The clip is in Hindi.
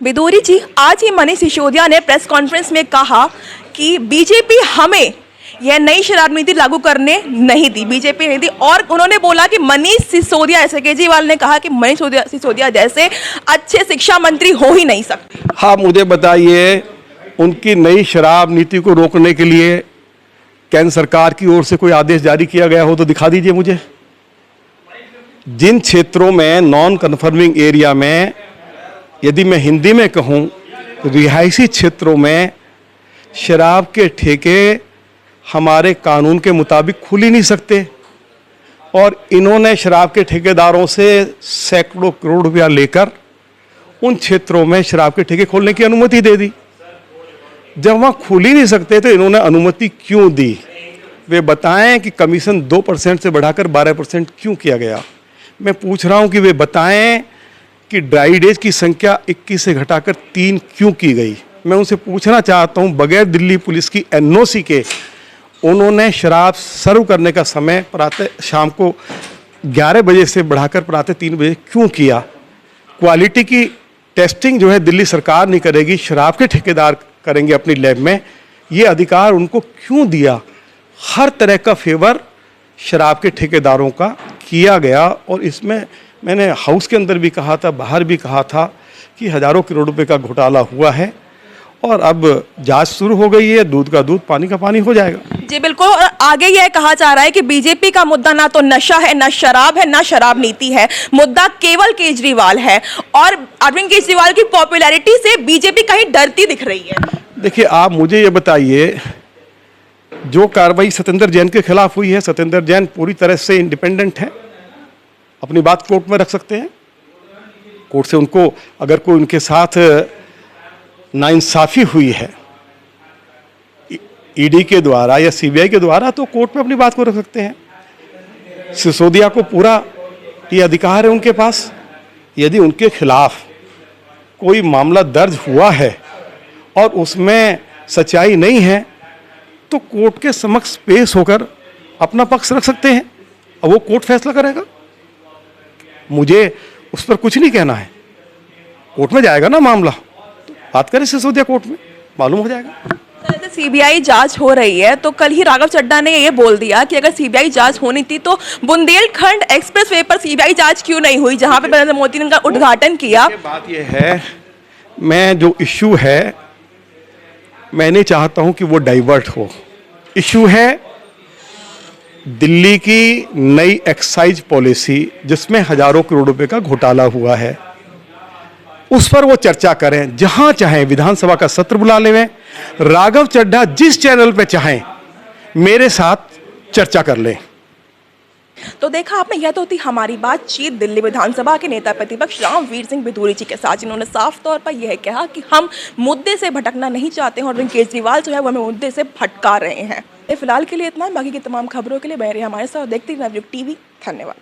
बिदूरी जी, आज ही मनीष सिसोदिया ने प्रेस कॉन्फ्रेंस में कहा कि बीजेपी हमें यह नई शराब नीति लागू करने नहीं दी, बीजेपी नहीं दी। और उन्होंने बोला कि मनीष सिसोदिया, ऐसे केजरीवाल ने कहा कि मनीष सिसोदिया जैसे अच्छे शिक्षा मंत्री हो ही नहीं सकते। हाँ, मुझे बताइए, उनकी नई शराब नीति को रोकने के लिए केंद्र सरकार की ओर से कोई आदेश जारी किया गया हो तो दिखा दीजिए मुझे। जिन क्षेत्रों में नॉन कन्फर्मिंग एरिया में, यदि मैं हिंदी में कहूँ, रिहायशी क्षेत्रों में शराब के ठेके हमारे कानून के मुताबिक खुल ही नहीं सकते, और इन्होंने शराब के ठेकेदारों से सैकड़ों करोड़ रुपया लेकर उन क्षेत्रों में शराब के ठेके खोलने की अनुमति दे दी। जब वहाँ खुल ही नहीं सकते तो इन्होंने अनुमति क्यों दी? वे बताएं कि कमीशन 2% से बढ़ाकर 12% क्यों किया गया। मैं पूछ रहा हूँ कि वे बताएं कि ड्राई डेज की संख्या 21 से घटाकर 3 क्यों की गई। मैं उनसे पूछना चाहता हूँ, बगैर दिल्ली पुलिस की एनओसी के उन्होंने शराब सर्व करने का समय प्रातः शाम को 11 बजे से बढ़ाकर प्रातः 3 बजे क्यों किया? क्वालिटी की टेस्टिंग जो है दिल्ली सरकार नहीं करेगी, शराब के ठेकेदार करेंगे अपनी लैब में। ये अधिकार उनको क्यों दिया? हर तरह का फेवर शराब के ठेकेदारों का किया गया। और इसमें मैंने हाउस के अंदर भी कहा था, बाहर भी कहा था कि हज़ारों करोड़ रुपए का घोटाला हुआ है, और अब जांच शुरू हो गई है। दूध का दूध, पानी का पानी हो जाएगा। जी बिल्कुल। और आगे यह कहा जा रहा है कि बीजेपी का मुद्दा ना तो नशा है, ना शराब है, ना शराब नीति है, मुद्दा केवल केजरीवाल है। और अरविंद केजरीवाल की पॉपुलैरिटी से बीजेपी कहीं डरती दिख रही है। देखिए, आप मुझे ये बताइए, जो कार्रवाई सत्येंद्र जैन के खिलाफ हुई है, सत्येंद्र जैन पूरी तरह से इंडिपेंडेंट है, अपनी बात कोर्ट में रख सकते हैं। कोर्ट से उनको अगर कोई उनके साथ नाइंसाफी हुई है ईडी के द्वारा या सीबीआई के द्वारा, तो कोर्ट में अपनी बात को रख सकते हैं। सिसोदिया को पूरा ये अधिकार है उनके पास। यदि उनके खिलाफ कोई मामला दर्ज हुआ है और उसमें सच्चाई नहीं है, तो कोर्ट के समक्ष पेश होकर अपना पक्ष रख सकते हैं, और वो कोर्ट फैसला करेगा। मुझे उस पर कुछ नहीं कहना है। कोर्ट में जाएगा ना मामला, तो बात करें सिसोदिया, कोर्ट में मालूम हो जाएगा। सीबीआई जांच हो रही है, तो कल ही राघव चड्ढा ने ये बोल दिया कि अगर सीबीआई जांच होनी थी तो बुंदेलखंड एक्सप्रेसवे पर सीबीआई जांच क्यों नहीं हुई, जहां पे नरेंद्र मोदी ने उनका उद्घाटन किया। बात यह है, मैं जो इश्यू है, मैं नहीं चाहता हूं कि वो डाइवर्ट हो। इश्यू है दिल्ली की नई एक्साइज पॉलिसी, जिसमें हजारों करोड़ रुपए का घोटाला हुआ है। उस पर वो चर्चा करें, जहां चाहें विधानसभा का सत्र बुला लें, राघव चड्ढा जिस चैनल पे चाहें मेरे साथ चर्चा कर लें। तो देखा आपने, यह तो थी हमारी बातचीत दिल्ली विधानसभा के नेता प्रतिपक्ष रामवीर सिंह बिदूरी जी के साथ, जिन्होंने साफ तौर पर यह कहा कि हम मुद्दे से भटकना नहीं चाहते हैं, और अरविंद केजरीवाल जो है वो हमें मुद्दे से भटका रहे हैं। फिलहाल के लिए इतना है, बाकी की तमाम खबरों के लिए बने रहिए हमारे साथ, देखते रहिए नवयुग टीवी। धन्यवाद।